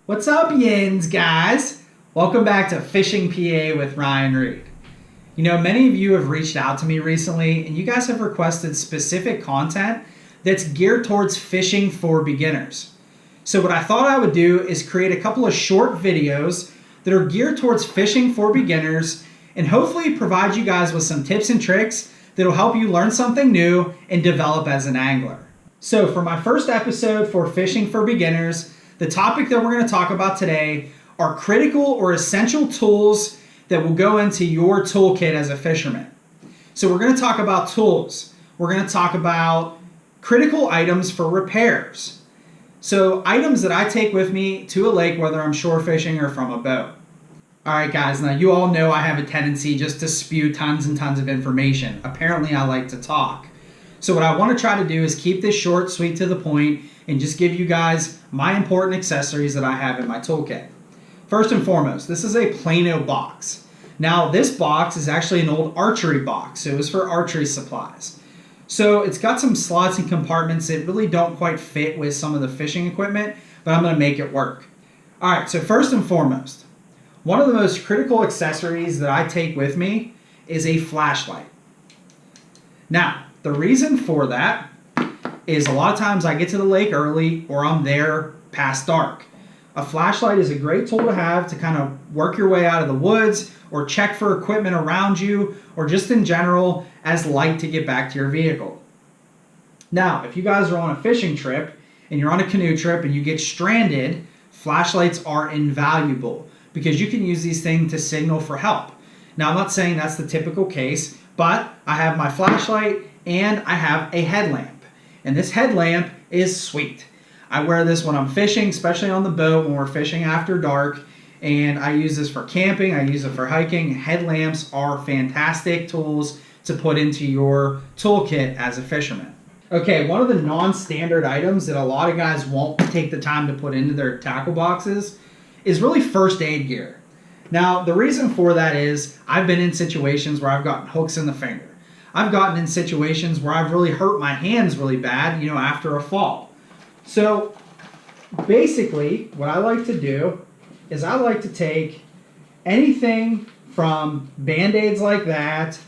What's up, yins, guys? Welcome back to Fishing PA with Ryan Reed. You know, many of you have reached out to me recently and you guys have requested specific content that's geared towards fishing for beginners. So what I thought I would do is create a couple of short videos that are geared towards fishing for beginners and hopefully provide you guys with some tips and tricks that'll help you learn something new and develop as an angler. So for my first episode for Fishing for Beginners, the topic that we're going to talk about today are critical or essential tools that will go into your toolkit as a fisherman. So we're going to talk about tools. We're going to talk about critical items for repairs. So items that I take with me to a lake, whether I'm shore fishing or from a boat. All right, guys, now you all know I have a tendency just to spew tons and tons of information. Apparently, I like to talk. So what I want to try to do is keep this short, sweet, to the point, and just give you guys my important accessories that I have in my toolkit. First and foremost, this is a Plano box. Now, this box is actually an old archery box. So it was for archery supplies. So it's got some slots and compartments that really don't quite fit with some of the fishing equipment, but I'm going to make it work. All right, so first and foremost, one of the most critical accessories that I take with me is a flashlight. Now, the reason for that is a lot of times I get to the lake early or I'm there past dark. A flashlight is a great tool to have to kind of work your way out of the woods or check for equipment around you or just in general as light to get back to your vehicle. Now, if you guys are on a fishing trip and you're on a canoe trip and you get stranded, flashlights are invaluable because you can use these things to signal for help. Now, I'm not saying that's the typical case, but I have my flashlight and I have a headlamp. And this headlamp is sweet. I wear this when I'm fishing, especially on the boat when we're fishing after dark. And I use this for camping. I use it for hiking. Headlamps are fantastic tools to put into your toolkit as a fisherman. Okay, one of the non-standard items that a lot of guys won't take the time to put into their tackle boxes is really first aid gear. Now, the reason for that is I've been in situations where I've gotten hooks in the finger. I've gotten in situations where I've really hurt my hands really bad, after a fall. So basically, what I like to do is I like to take anything from Band-Aids like that,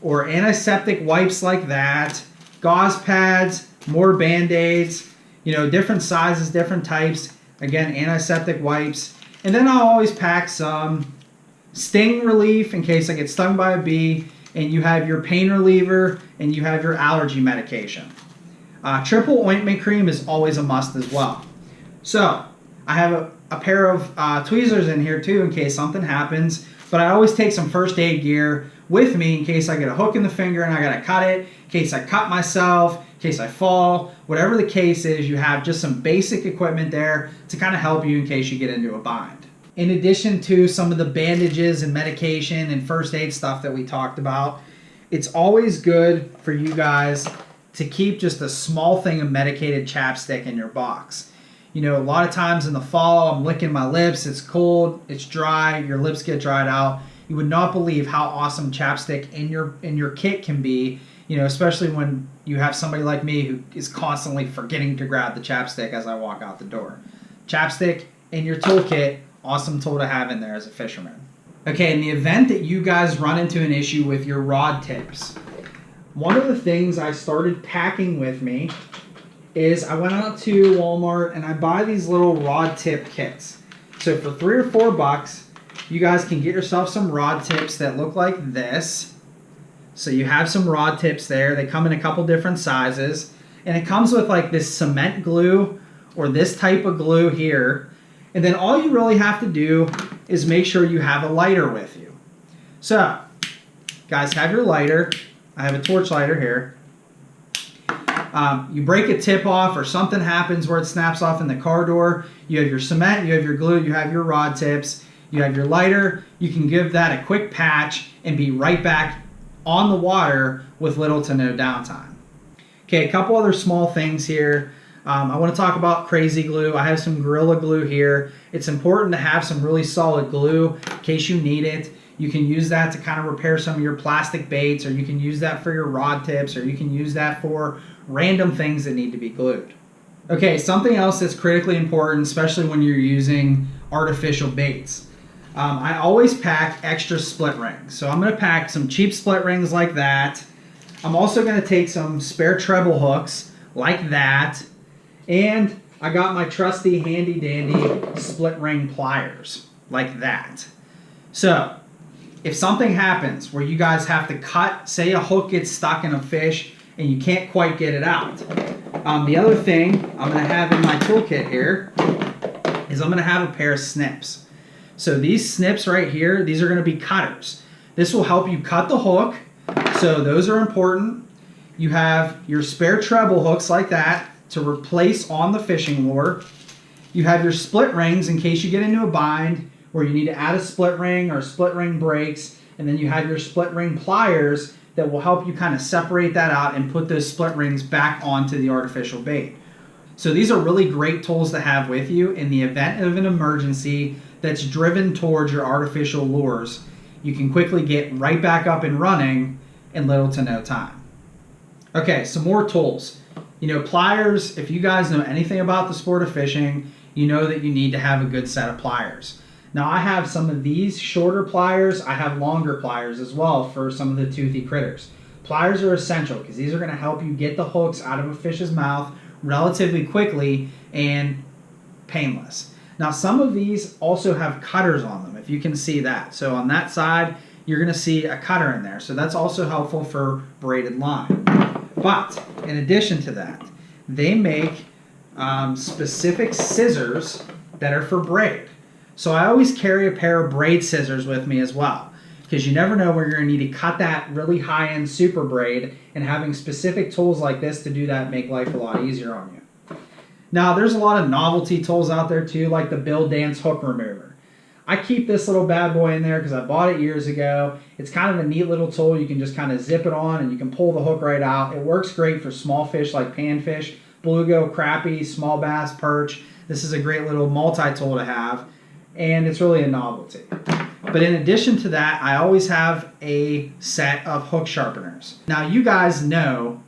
or antiseptic wipes like that, gauze pads, more Band-Aids, different sizes, different types, again, antiseptic wipes. And then I'll always pack some sting relief in case I get stung by a bee, and you have your pain reliever, and you have your allergy medication. Triple ointment cream is always a must as well. So I have a pair of tweezers in here too in case something happens, but I always take some first aid gear with me in case I get a hook in the finger and I gotta cut it, in case I cut myself, in case I fall, whatever the case is, you have just some basic equipment there to kind of help you in case you get into a bind. In addition to some of the bandages and medication and first aid stuff that we talked about, it's always good for you guys to keep just a small thing of medicated chapstick in your box. A lot of times in the fall, I'm licking my lips, it's cold, it's dry, your lips get dried out. You would not believe how awesome chapstick in your kit can be, especially when you have somebody like me who is constantly forgetting to grab the chapstick as I walk out the door. Chapstick in your toolkit, awesome tool to have in there as a fisherman. Okay, in the event that you guys run into an issue with your rod tips, one of the things I started packing with me is I went out to Walmart and I buy these little rod tip kits. So for $3 or $4, you guys can get yourself some rod tips that look like this. So you have some rod tips there. They come in a couple different sizes. And it comes with like this cement glue or this type of glue here. And then all you really have to do is make sure you have a lighter with you. So, guys, have your lighter. I have a torch lighter here. You break a tip off or something happens where it snaps off in the car door. You have your cement, you have your glue, you have your rod tips, you have your lighter. You can give that a quick patch and be right back on the water with little to no downtime. Okay, a couple other small things here. I want to talk about crazy glue. I have some Gorilla Glue here. It's important to have some really solid glue in case you need it. You can use that to kind of repair some of your plastic baits, or you can use that for your rod tips, or you can use that for random things that need to be glued. Okay, something else that's critically important, especially when you're using artificial baits. I always pack extra split rings. So I'm going to pack some cheap split rings like that. I'm also going to take some spare treble hooks like that. And I got my trusty handy dandy split ring pliers like that. So if something happens where you guys have to cut, say a hook gets stuck in a fish and you can't quite get it out. The other thing I'm going to have in my toolkit here is I'm going to have a pair of snips. So these snips right here, these are going to be cutters. This will help you cut the hook. So those are important. You have your spare treble hooks like that to replace on the fishing lure. You have your split rings in case you get into a bind where you need to add a split ring or split ring breaks. And then you have your split ring pliers that will help you kind of separate that out and put those split rings back onto the artificial bait. So these are really great tools to have with you in the event of an emergency that's driven towards your artificial lures. You can quickly get right back up and running in little to no time. Okay, some more tools. You know, pliers, if you guys know anything about the sport of fishing, you know that you need to have a good set of pliers. Now I have some of these shorter pliers. I have longer pliers as well for some of the toothy critters. Pliers are essential because these are going to help you get the hooks out of a fish's mouth relatively quickly and painless. Now some of these also have cutters on them, if you can see that. So on that side, you're going to see a cutter in there. So that's also helpful for braided line. But in addition to that, they make specific scissors that are for braid. So I always carry a pair of braid scissors with me as well, because you never know where you're going to need to cut that really high-end super braid, and having specific tools like this to do that make life a lot easier on you. Now, there's a lot of novelty tools out there too, like the Bill Dance hook remover. I keep this little bad boy in there because I bought it years ago. It's kind of a neat little tool. You can just kind of zip it on and you can pull the hook right out. It works great for small fish like panfish, bluegill, crappie, small bass, perch. This is a great little multi-tool to have, and it's really a novelty. But in addition to that, I always have a set of hook sharpeners. Now, you guys know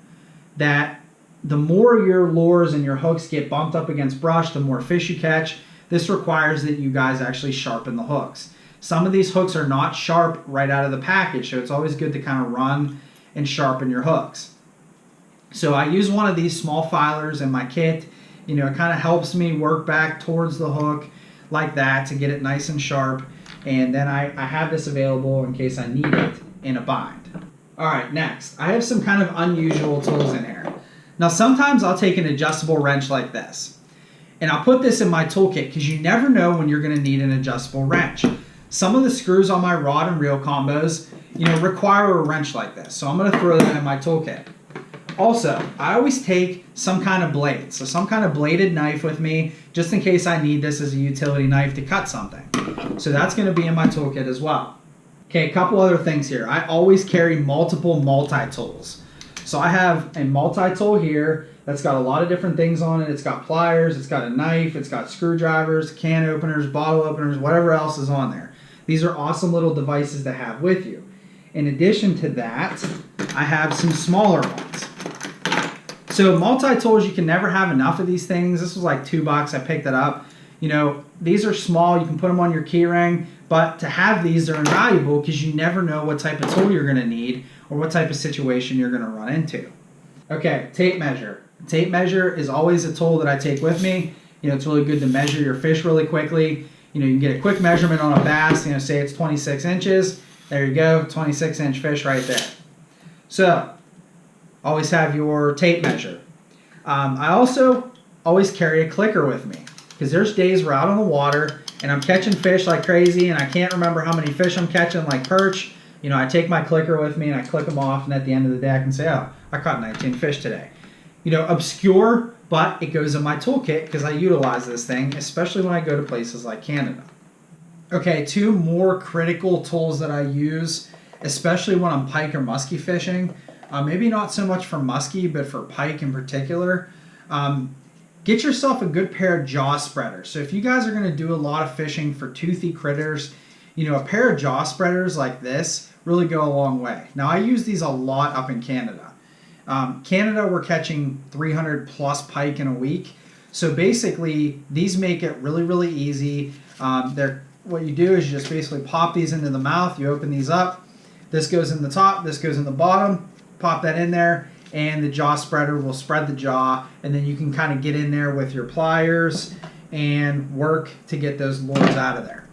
that the more your lures and your hooks get bumped up against brush, the more fish you catch. This requires that you guys actually sharpen the hooks. Some of these hooks are not sharp right out of the package, so it's always good to kind of run and sharpen your hooks. So I use one of these small filers in my kit. You know, it kind of helps me work back towards the hook like that to get it nice and sharp. And then I have this available in case I need it in a bind. All right, next, I have some kind of unusual tools in here. Now, sometimes I'll take an adjustable wrench like this, and I'll put this in my toolkit because you never know when you're going to need an adjustable wrench. Some of the screws on my rod and reel combos, you know, require a wrench like this, so I'm going to throw that in my toolkit. Also, I always take some kind of blade, so some kind of bladed knife with me, just in case I need this as a utility knife to cut something. So that's going to be in my toolkit as well. Okay, a couple other things here. I always carry multiple multi-tools. So I have a multi-tool here that's got a lot of different things on it. It's got pliers, it's got a knife, it's got screwdrivers, can openers, bottle openers, whatever else is on there. These are awesome little devices to have with you. In addition to that, I have some smaller ones. So multi-tools, you can never have enough of these things. This was like $2, I picked it up. You know, these are small, you can put them on your key ring, but to have these, they're invaluable because you never know what type of tool you're gonna need or what type of situation you're gonna run into. Okay, tape measure. Tape measure is always a tool that I take with me. You know, it's really good to measure your fish really quickly. You know, you can get a quick measurement on a bass, you know, say it's 26 inches. There you go, 26-inch fish right there. So, always have your tape measure. I also always carry a clicker with me because there's days we're out on the water and I'm catching fish like crazy and I can't remember how many fish I'm catching, like perch. You know, I take my clicker with me and I click them off, and at the end of the day I can say, oh, I caught 19 fish today. You know, obscure, but it goes in my toolkit because I utilize this thing, especially when I go to places like Canada. Okay, two more critical tools that I use, especially when I'm pike or muskie fishing. Maybe not so much for muskie, but for pike in particular. Get yourself a good pair of jaw spreaders. So if you guys are going to do a lot of fishing for toothy critters, you know, a pair of jaw spreaders like this really go a long way. Now, I use these a lot up in Canada. Canada, we're catching 300 plus pike in a week. So basically, these make it really, really easy. What you do is you just basically pop these into the mouth. You open these up. This goes in the top. This goes in the bottom. Pop that in there, and the jaw spreader will spread the jaw, and then you can kind of get in there with your pliers and work to get those lures out of there.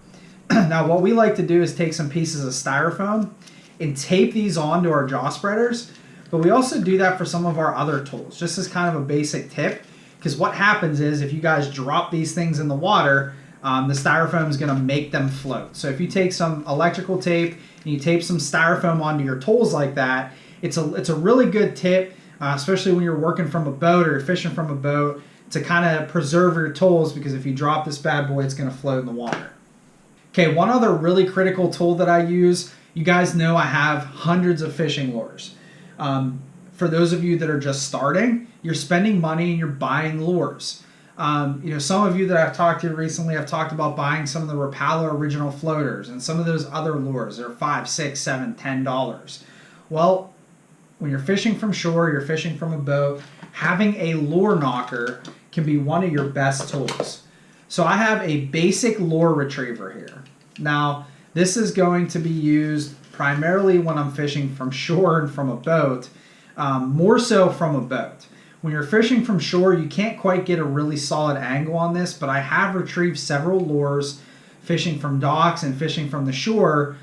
Now, what we like to do is take some pieces of styrofoam and tape these onto our jaw spreaders, but we also do that for some of our other tools, just as kind of a basic tip, because what happens is if you guys drop these things in the water, the styrofoam is going to make them float. So if you take some electrical tape and you tape some styrofoam onto your tools like that, it's a really good tip, especially when you're working from a boat or you're fishing from a boat, to kind of preserve your tools, because if you drop this bad boy, it's going to float in the water. Okay, one other really critical tool that I use, you guys know I have hundreds of fishing lures. For those of you that are just starting, you're spending money and you're buying lures. Some of you that I've talked to recently, I've talked about buying some of the Rapala original floaters and some of those other lures. They're $5, $6, $7, $10. Well, when you're fishing from shore, you're fishing from a boat, having a lure knocker can be one of your best tools. So I have a basic lure retriever here. Now, this is going to be used primarily when I'm fishing from shore and from a boat, more so from a boat. When you're fishing from shore, you can't quite get a really solid angle on this, but I have retrieved several lures fishing from docks and fishing from the shore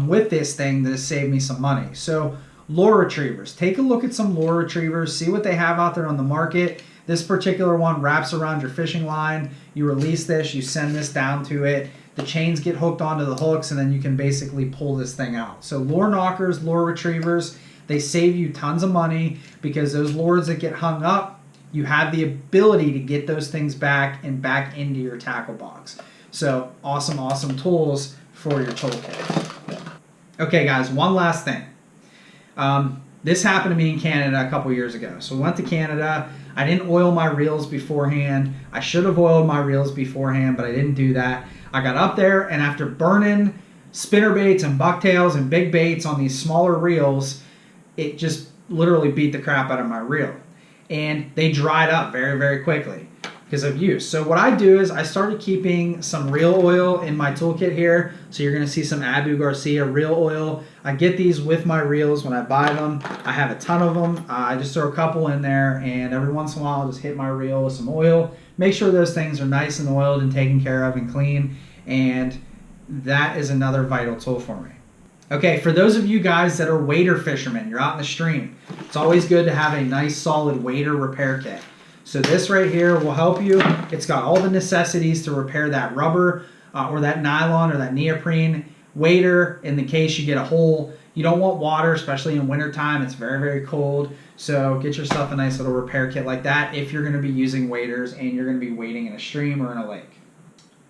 with this thing that has saved me some money. So lure retrievers, take a look at some lure retrievers, see what they have out there on the market. This particular one wraps around your fishing line. You release this, you send this down to it. The chains get hooked onto the hooks, and then you can basically pull this thing out. So lure knockers, lure retrievers, they save you tons of money, because those lures that get hung up, you have the ability to get those things back and back into your tackle box. So awesome, awesome tools for your toolkit. Okay guys, one last thing. This happened to me in Canada a couple years ago. So we went to Canada. I didn't oil my reels beforehand. I should have oiled my reels beforehand, but I didn't do that. I got up there, and after burning spinner baits and bucktails and big baits on these smaller reels, it just literally beat the crap out of my reel. And they dried up very, very quickly because of use. So what I do is I started keeping some reel oil in my toolkit here. So you're going to see some Abu Garcia reel oil. I get these with my reels when I buy them. I have a ton of them. I just throw a couple in there, and every once in a while I'll just hit my reel with some oil. Make sure those things are nice and oiled and taken care of and clean. And that is another vital tool for me. Okay, for those of you guys that are wader fishermen, you're out in the stream, it's always good to have a nice solid wader repair kit. So this right here will help you. It's got all the necessities to repair that rubber or that nylon or that neoprene wader in the case you get a hole. You don't want water, especially in wintertime. It's very, very cold. So get yourself a nice little repair kit like that if you're going to be using waders and you're going to be wading in a stream or in a lake.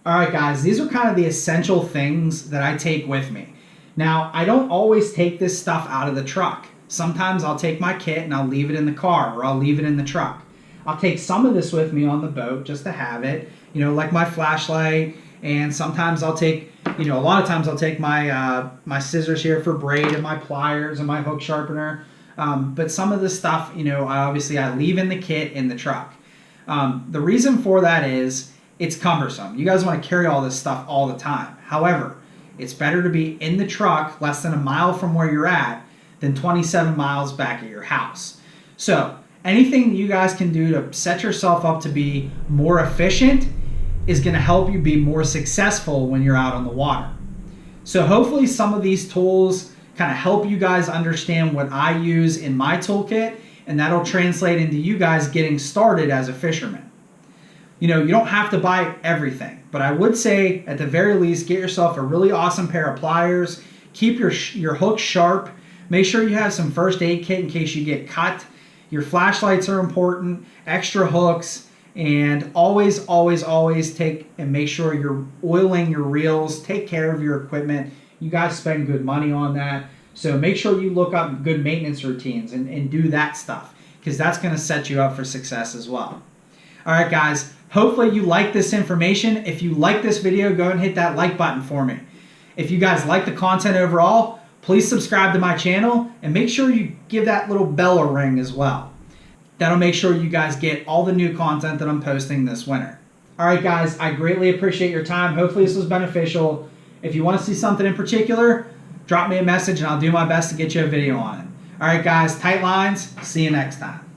All right, guys, these are kind of the essential things that I take with me. Now, I don't always take this stuff out of the truck. Sometimes I'll take my kit and I'll leave it in the car, or I'll leave it in the truck. I'll take some of this with me on the boat just to have it, like my flashlight, and sometimes I'll take, a lot of times I'll take my my scissors here for braid and my pliers and my hook sharpener. But some of this stuff, I leave in the kit in the truck. The reason for that is it's cumbersome. You guys want to carry all this stuff all the time. However, it's better to be in the truck less than a mile from where you're at than 27 miles back at your house. So anything you guys can do to set yourself up to be more efficient is going to help you be more successful when you're out on the water. So hopefully some of these tools kind of help you guys understand what I use in my toolkit, and that'll translate into you guys getting started as a fisherman. You don't have to buy everything, but I would say at the very least, get yourself a really awesome pair of pliers. Keep your hook sharp. Make sure you have some first aid kit in case you get cut. Your flashlights are important, extra hooks, and always, always, always take and make sure you're oiling your reels. Take care of your equipment. You guys spend good money on that. So make sure you look up good maintenance routines and do that stuff, because that's going to set you up for success as well. All right, guys. Hopefully you like this information. If you like this video, go and hit that like button for me. If you guys like the content overall, please subscribe to my channel and make sure you give that little bell a ring as well. That'll make sure you guys get all the new content that I'm posting this winter. All right, guys, I greatly appreciate your time. Hopefully this was beneficial. If you want to see something in particular, drop me a message and I'll do my best to get you a video on it. All right, guys, tight lines. See you next time.